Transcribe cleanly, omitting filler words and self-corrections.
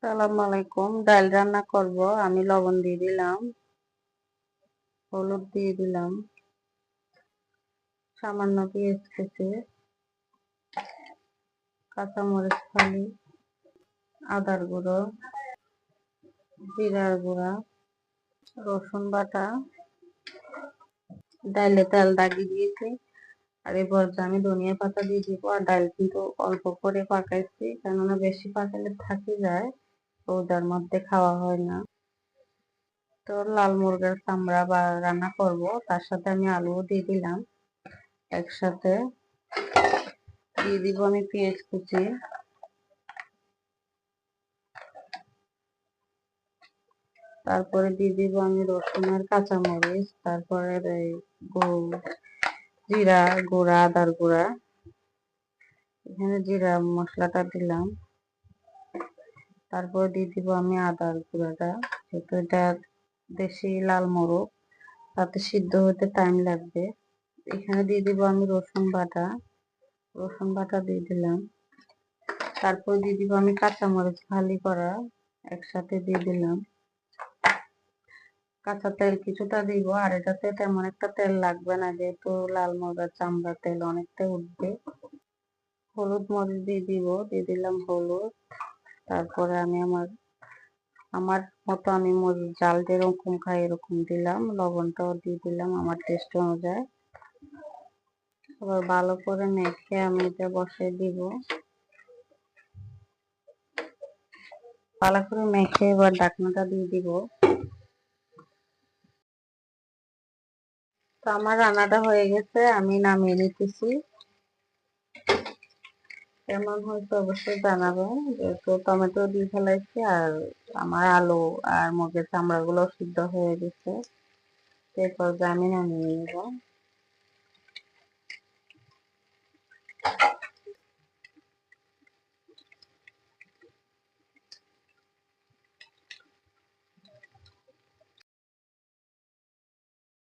সালাম আলাইকুম। ডাল রান্না করব। আমি লবণ দিয়ে দিলাম, হলুদ দিয়ে দিলাম, সামান্য পেঁয়াজ কুচি, কাঁচামরিচ ফালি, আদার গুঁড়ো, জিরার গুঁড়া, রসুন বাটা, ডাইলে তেল দাগিয়ে দিয়েছি। আর এই পর্যায়ে আমি ধনিয়া পাতা দিয়ে দিব। আর ডাল কিন্তু অল্প করে পাকাইছি, কেননা বেশি পাকালে থাকি যায়, ওটার মধ্যে খাওয়া হয় না। তো লাল মুরগের চামড়া বা রান্না করব, তার সাথে আমি আলুও দিয়ে দিলাম। একসাথে দিয়ে দিব আমি পেঁয়াজ কুচি, তারপরে দিয়ে দিব আমি রসুন আর কাঁচামরিচ, তারপরে জিরা গুঁড়া, আদার গুঁড়া, এখানে জিরা মশলাটা দিলাম। তারপরে দিয়ে দিব আমি আদার গুঁড়াটা, যেহেতু এটা দেশি লাল মোরগ, তাতে সিদ্ধ হতে টাইম লাগবে। এখানে দিয়ে দিব আমি রসুন বাটা দিয়ে দিলাম। তারপর দিয়ে দিব আমি কাঁচামরিচ ফালি করা, একসাথে দিয়ে দিলাম। কাঁচা তেল কিছুটা দিব, আর এটাতে তেমন একটা তেল লাগবে না, যেহেতু লাল মুরগার চামড়া, তেল অনেকটা উঠবে। হলুদ মরিচ দিয়ে দিলাম হলুদ। তারপরে আমি আমার মতো আমি মরিচ জাল যেরকম খাই এরকম দিলাম, লবণটাও দিয়ে দিলাম আমার টেস্ট অনুযায়ী। আবার ভালো করে মেখে আমি এটা বসাই দিব। ভালো করে মেখে এবার ঢাকনাটা দিয়ে দিব। তো আমার রান্নাটা হয়ে গেছে, আমি নামিয়ে নিতেছি। কেমন হয়েছে অবশ্যই জানাবেন। যেহেতু টমেটো দিয়ে ফেলাইছি, আর আমার আলু আর মুরগির চামড়া গুলো সিদ্ধ হয়ে গেছে, এরপর আমি নামিয়ে নিব।